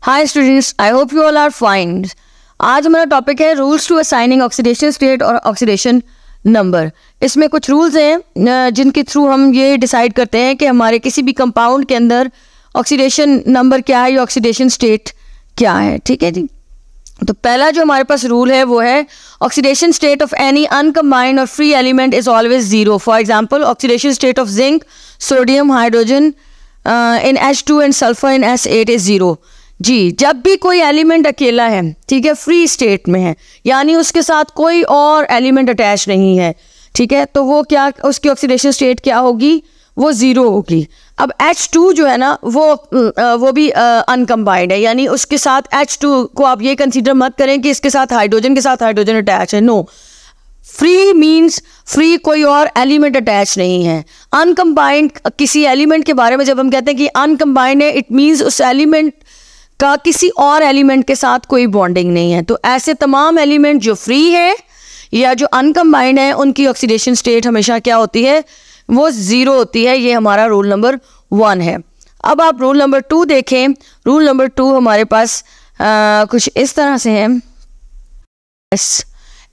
Hi students, I hope you all are fine. आज हमारा topic है rules to assigning oxidation state और oxidation number. इसमें कुछ रूल्स हैं जिनके थ्रू हम ये डिसाइड करते हैं कि हमारे किसी भी कंपाउंड के अंदर ऑक्सीडेशन नंबर क्या है या ऑक्सीडेशन स्टेट क्या है। ठीक है जी। तो पहला जो हमारे पास रूल है वो है oxidation state of any uncombined और free element is always zero. For example, oxidation state of zinc, sodium, hydrogen in H2 and sulphur in S8 is zero. जी, जब भी कोई एलिमेंट अकेला है, ठीक है, फ्री स्टेट में है, यानी उसके साथ कोई और एलिमेंट अटैच नहीं है, ठीक है, तो वो क्या, उसकी ऑक्सीडेशन स्टेट क्या होगी, वो ज़ीरो होगी। अब H2 जो है ना वो भी अनकम्बाइंड है, यानी उसके साथ H2 को आप ये कंसीडर मत करें कि इसके साथ हाइड्रोजन अटैच है। नो, फ्री मीन्स फ्री, कोई और एलिमेंट अटैच नहीं है। अनकम्बाइंड किसी एलिमेंट के बारे में जब हम कहते हैं कि अनकम्बाइंड है, इट मीन्स उस एलिमेंट का किसी और एलिमेंट के साथ कोई बॉन्डिंग नहीं है। तो ऐसे तमाम एलिमेंट जो फ्री है या जो अनकम्बाइंड है, उनकी ऑक्सीडेशन स्टेट हमेशा क्या होती है, वो ज़ीरो होती है। ये हमारा रूल नंबर 1 है। अब आप रूल नंबर 2 देखें। रूल नंबर 2 हमारे पास कुछ इस तरह से है।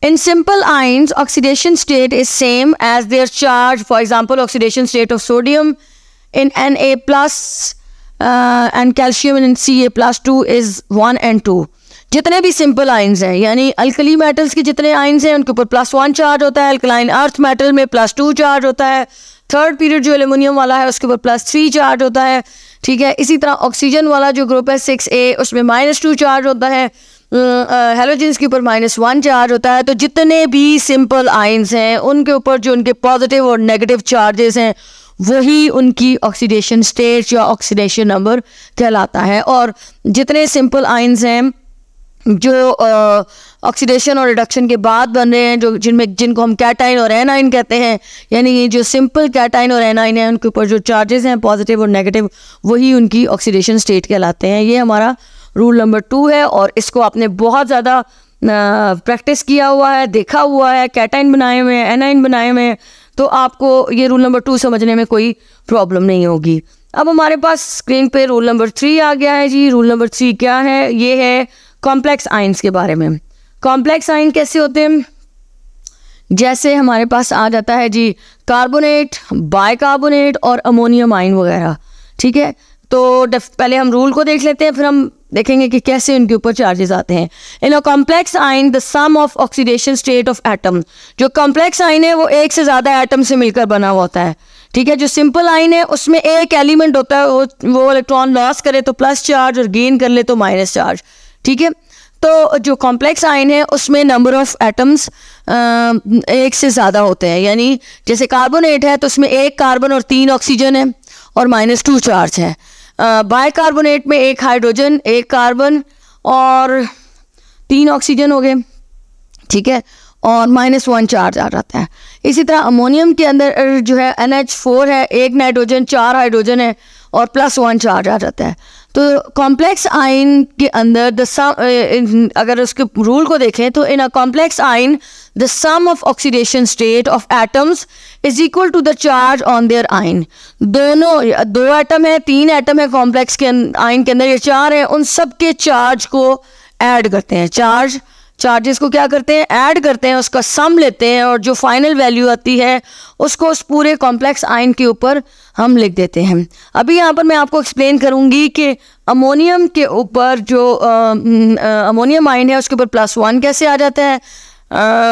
In simple ions, oxidation state is same as their charge. For example, oxidation state of sodium in Na plus and calcium in Ca+2 is 1 and 2. जितने भी सिंपल आइंस हैं, यानी अल्कली मेटल्स के जितने आइंस हैं उनके ऊपर +1 चार्ज होता है, अल्कलाइन अर्थ मेटल में +2 चार्ज होता है, थर्ड पीरियड जो एल्युमिनियम वाला है उसके ऊपर +3 चार्ज होता है। ठीक है, इसी तरह ऑक्सीजन वाला जो ग्रुप है 6A, उसमें -2 चार्ज होता है, हेलोजेंस के ऊपर -1 चार्ज होता है। तो जितने भी सिंपल आइंस हैं उनके ऊपर जो उनके पॉजिटिव और नेगेटिव चार्जेस हैं वही उनकी ऑक्सीडेशन स्टेट या ऑक्सीडेशन नंबर कहलाता है। और जितने सिंपल आइंस हैं जो ऑक्सीडेशन और रिडक्शन के बाद बन रहे हैं, जो जिनको हम कैटाइन और एनाइन कहते हैं, यानी जो सिंपल कैटाइन और एनाइन है उनके ऊपर जो चार्जेस हैं पॉजिटिव और नेगेटिव, वही उनकी ऑक्सीडेशन स्टेट कहलाते हैं। ये हमारा रूल नंबर 2 है और इसको आपने बहुत ज़्यादा प्रैक्टिस किया हुआ है, देखा हुआ है, कैटाइन बनाए हुए हैं, एनाइन बनाए हुए हैं, तो आपको ये रूल नंबर 2 समझने में कोई प्रॉब्लम नहीं होगी। अब हमारे पास स्क्रीन पे रूल नंबर 3 आ गया है जी। रूल नंबर 3 क्या है? ये है कॉम्प्लेक्स आइंस के बारे में। कॉम्प्लेक्स आइन कैसे होते हैं? जैसे हमारे पास आ जाता है जी कार्बोनेट, बाइकार्बोनेट और अमोनियम आइन वगैरह। ठीक है, तो पहले हम रूल को देख लेते हैं, फिर हम देखेंगे कि कैसे उनके ऊपर चार्जेस आते हैं। In a complex ion the sum of oxidation state of atom. जो कॉम्प्लेक्स आइन है वो एक से ज़्यादा एटम से मिलकर बना हुआ होता है। ठीक है, जो सिंपल आइन है उसमें एक एलिमेंट होता है, वो इलेक्ट्रॉन लॉस करे तो प्लस चार्ज और गेन कर ले तो माइनस चार्ज। ठीक है, तो जो कॉम्प्लेक्स आइन है उसमें नंबर ऑफ एटम्स एक से ज़्यादा होते हैं। यानी जैसे कार्बोनेट है तो उसमें एक कार्बन और 3 ऑक्सीजन है और -2 चार्ज है। बाइकार्बोनेट में एक हाइड्रोजन, एक कार्बन और 3 ऑक्सीजन हो गए। ठीक है, और -1 चार्ज आ जाता है। इसी तरह अमोनियम के अंदर जो है NH4 है, एक नाइट्रोजन, 4 हाइड्रोजन है और +1 चार्ज आ जाता है। तो कॉम्प्लेक्स आइन के अंदर अगर उसके रूल को देखें तो in a complex ion the sum of oxidation state of atoms is equal to the charge on their ion. दो एटम है, 3 एटम है कॉम्प्लेक्स के आइन के अंदर, ये 4 है, उन सब के चार्ज को ऐड करते हैं। चार्जेस को क्या करते हैं? ऐड करते हैं, उसका सम लेते हैं और जो फाइनल वैल्यू आती है उसको उस पूरे कॉम्प्लेक्स आइन के ऊपर हम लिख देते हैं। अभी यहाँ पर मैं आपको एक्सप्लेन करूँगी कि अमोनियम के ऊपर जो अमोनियम आइन है उसके ऊपर +1 कैसे आ जाता है,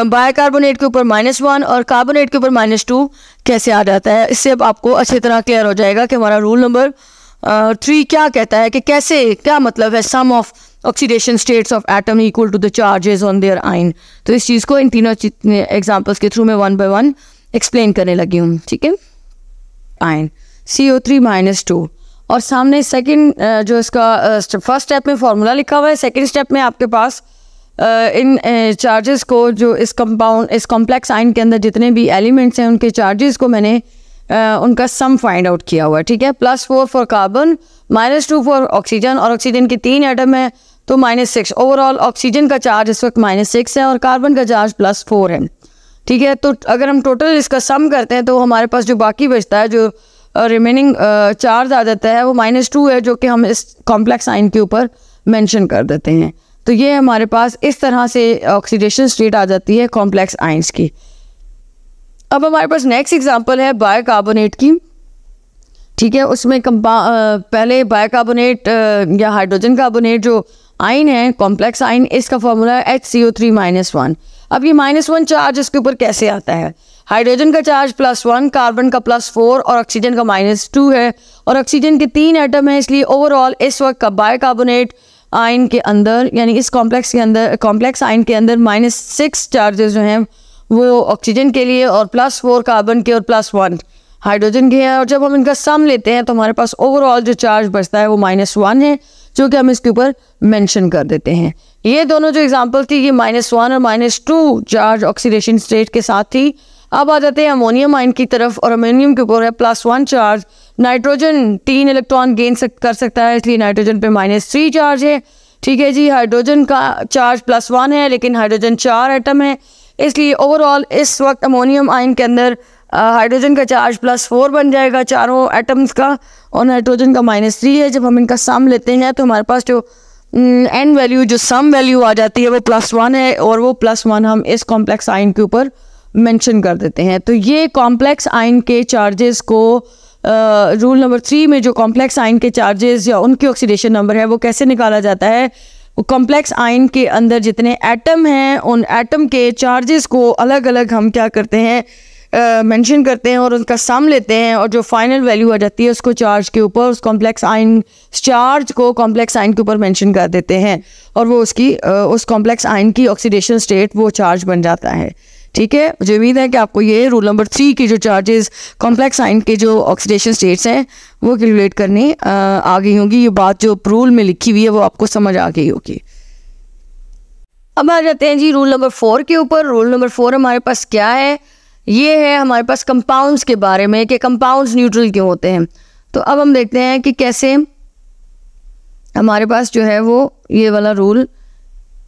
बाइकार्बोनेट के ऊपर -1 और कार्बोनेट के ऊपर -2 कैसे आ जाता है। इससे अब आपको अच्छी तरह क्लियर हो जाएगा कि हमारा रूल नंबर 3 क्या कहता है, कि कैसे, क्या मतलब है sum of oxidation states of atom equal to the charges on their ion. तो इस चीज़ को इन तीनों एग्जांपल्स के थ्रू मैं 1 by 1 एक्सप्लेन करने लगी हूँ। ठीक है, आइन CO3 - 2 और सामने सेकंड जो इसका फर्स्ट स्टेप में फॉर्मूला लिखा हुआ है, सेकंड स्टेप में आपके पास इन चार्जेस को, जो इस कॉम्प्लेक्स आइन के अंदर जितने भी एलिमेंट्स हैं उनके चार्जेस को मैंने उनका सम फाइंड आउट किया हुआ है। ठीक है, +4 फॉर कार्बन, -2 फॉर ऑक्सीजन, और ऑक्सीजन के 3 एटम है तो -6। ओवरऑल ऑक्सीजन का चार्ज इस वक्त -6 है और कार्बन का चार्ज +4 है। ठीक है, तो अगर हम टोटल इसका सम करते हैं तो हमारे पास जो बाकी बचता है, जो रिमेनिंग चार्ज आ जाता है, वो -2 है, जो कि हम इस कॉम्प्लेक्स आइन के ऊपर मेंशन कर देते हैं। तो ये हमारे पास इस तरह से ऑक्सीडेशन स्टेट आ जाती है कॉम्प्लेक्स आइंस की। अब हमारे पास नेक्स्ट एग्जांपल है बाइकार्बोनेट की, ठीक है। उसमें पहले बाइकार्बोनेट या हाइड्रोजन कार्बोनेट जो आइन है, कॉम्प्लेक्स आइन, इसका फॉर्मूला है HCO3-1। अब ये -1 चार्ज इसके ऊपर कैसे आता है? हाइड्रोजन का चार्ज +1, कार्बन का +4 और ऑक्सीजन का -2 है, और ऑक्सीजन के 3 एटम है, इसलिए ओवरऑल इस वक्त का बाइकार्बोनेट आइन के अंदर, यानी इस कॉम्प्लेक्स के अंदर, कॉम्प्लेक्स आइन के अंदर -6 चार्जेस जो हैं वो ऑक्सीजन के लिए, और +4 कार्बन के और +1 हाइड्रोजन के हैं। और जब हम इनका सम लेते हैं तो हमारे पास ओवरऑल जो चार्ज बचता है वो -1 है, जो कि हम इसके ऊपर मेंशन कर देते हैं। ये दोनों जो एग्जांपल थी ये -1 और -2 चार्ज ऑक्सीडेशन स्टेट के साथ थी। अब आ जाते हैं अमोनियम आइन की तरफ, और अमोनियम के ऊपर है +1 चार्ज। नाइट्रोजन 3 इलेक्ट्रॉन गेन कर सकता है, इसलिए नाइट्रोजन पे -3 चार्ज है, ठीक है जी। हाइड्रोजन का चार्ज +1 है, लेकिन हाइड्रोजन 4 एटम है, इसलिए ओवरऑल इस वक्त अमोनियम आइन के अंदर हाइड्रोजन का चार्ज +4 बन जाएगा चारों एटम्स का, और नाइट्रोजन का -3 है। जब हम इनका सम लेते हैं तो हमारे पास जो एन वैल्यू, जो सम वैल्यू आ जाती है वो +1 है, और वो +1 हम इस कॉम्प्लेक्स आइन के ऊपर मेंशन कर देते हैं। तो ये कॉम्प्लेक्स आइन के चार्जेस को रूल नंबर 3 में जो कॉम्प्लेक्स आइन के चार्जेस या उनके ऑक्सीडेशन नंबर है वो कैसे निकाला जाता है। कॉम्प्लेक्स आइन के अंदर जितने एटम हैं उन एटम के चार्जेस को अलग अलग हम क्या करते हैं, मेंशन करते हैं, और उनका सम लेते हैं, और जो फाइनल वैल्यू आ जाती है उसको चार्ज के ऊपर, उस कॉम्प्लेक्स आइन चार्ज को कॉम्प्लेक्स आइन के ऊपर मेंशन कर देते हैं, और वो उसकी उस कॉम्प्लेक्स आइन की ऑक्सीडेशन स्टेट वो चार्ज बन जाता है, ठीक है। मुझे उम्मीद है कि आपको ये रूल नंबर 3 की जो चार्जेस कॉम्प्लेक्स आइन के जो ऑक्सीडेशन स्टेट्स हैं वो कैलकुलेट करनी आ गई होंगी। ये बात जो रूल में लिखी हुई है वो आपको समझ आ गई होगी। अब आ जाते हैं जी रूल नंबर 4 के ऊपर। रूल नंबर 4 हमारे पास क्या है? ये है हमारे पास कंपाउंड्स के बारे में, कि कंपाउंड्स न्यूट्रल क्यों होते हैं। तो अब हम देखते हैं कि कैसे हमारे पास जो है वो ये वाला रूल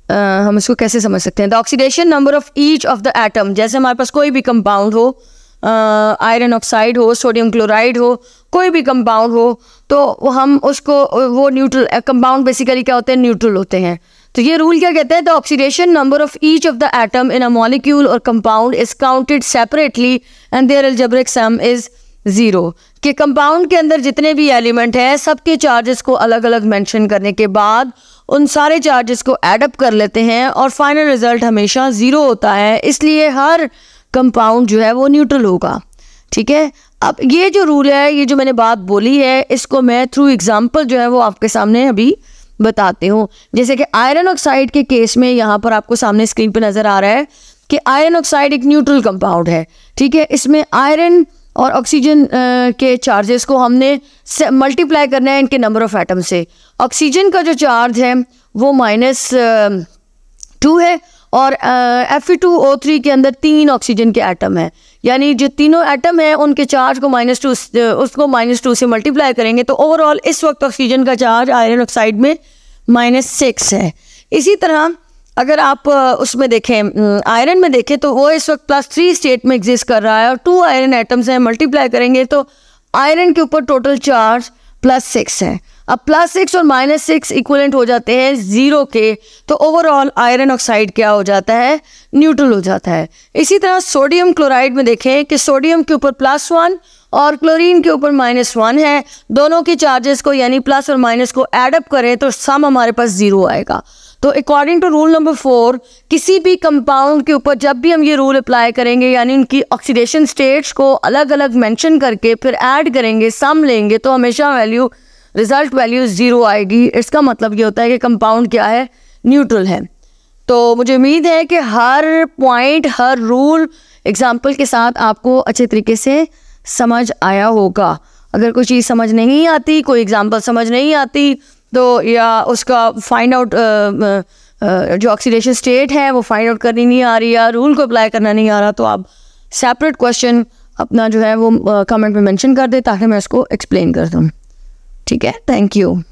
हम इसको कैसे समझ सकते हैं। The oxidation number of each of the atom, जैसे हमारे पास कोई भी कंपाउंड हो, आयरन ऑक्साइड हो, सोडियम क्लोराइड हो, कोई भी कंपाउंड हो, तो हम उसको वो न्यूट्रल कंपाउंड बेसिकली क्या होते हैं, न्यूट्रल होते हैं। तो ये रूल क्या कहते हैं? The oxidation number of each of the atom in a molecule और compound is counted separately and their algebraic sum is 0। कि कंपाउंड के अंदर जितने भी एलिमेंट हैं सबके चार्जेस को अलग अलग मेंशन करने के बाद उन सारे चार्जेस को ऐड अप कर लेते हैं, और फाइनल रिजल्ट हमेशा 0 होता है, इसलिए हर कंपाउंड जो है वो न्यूट्रल होगा, ठीक है। अब ये जो रूल है, ये जो मैंने बात बोली है, इसको मैं थ्रू एग्जांपल जो है वो आपके सामने अभी बताते हूँ। जैसे कि आयरन ऑक्साइड के केस में यहाँ पर आपको सामने स्क्रीन पे नज़र आ रहा है कि आयरन ऑक्साइड एक न्यूट्रल कंपाउंड है, ठीक है। इसमें आयरन और ऑक्सीजन के चार्जेस को हमने मल्टीप्लाई करना है इनके नंबर ऑफ एटम से। ऑक्सीजन का जो चार्ज है वो -2 है, और Fe2O3 के अंदर 3 ऑक्सीजन के एटम हैं, यानी जो तीनों एटम हैं उनके चार्ज को -2 से मल्टीप्लाई करेंगे तो ओवरऑल इस वक्त ऑक्सीजन का चार्ज आयरन ऑक्साइड में -6 है। इसी तरह अगर आप उसमें देखें, आयरन में देखें, तो वो इस वक्त +3 स्टेट में एग्जिस्ट कर रहा है, और 2 आयरन एटम्स हैं, मल्टीप्लाई करेंगे तो आयरन के ऊपर टोटल चार्ज +6 है। अब +6 और -6 इक्वलेंट हो जाते हैं 0 के, तो ओवरऑल आयरन ऑक्साइड क्या हो जाता है, न्यूट्रल हो जाता है। इसी तरह सोडियम क्लोराइड में देखें कि सोडियम के ऊपर +1 और क्लोरीन के ऊपर -1 है, दोनों के चार्जेस को यानी प्लस और माइनस को ऐड अप करें तो सम हमारे पास 0 आएगा। तो अकॉर्डिंग टू रूल नंबर 4 किसी भी कंपाउंड के ऊपर जब भी हम ये रूल अप्लाई करेंगे, यानी उनकी ऑक्सीडेशन स्टेट्स को अलग अलग मेंशन करके फिर ऐड करेंगे, सम लेंगे, तो हमेशा वैल्यू रिजल्ट वैल्यू 0 आएगी। इसका मतलब ये होता है कि कंपाउंड क्या है, न्यूट्रल है। तो मुझे उम्मीद है कि हर पॉइंट, हर रूल एग्जाम्पल के साथ आपको अच्छे तरीके से समझ आया होगा। अगर कोई चीज़ समझ नहीं आती, कोई एग्जाम्पल समझ नहीं आती, तो या उसका फाइंड आउट जो ऑक्सीडेशन स्टेट है वो फाइंड आउट करनी नहीं आ रही, या रूल को अप्लाई करना नहीं आ रहा, तो आप सेपरेट क्वेश्चन अपना जो है वो कमेंट में मेंशन कर दे ताकि मैं उसको एक्सप्लेन कर दूँ। ठीक है, थैंक यू।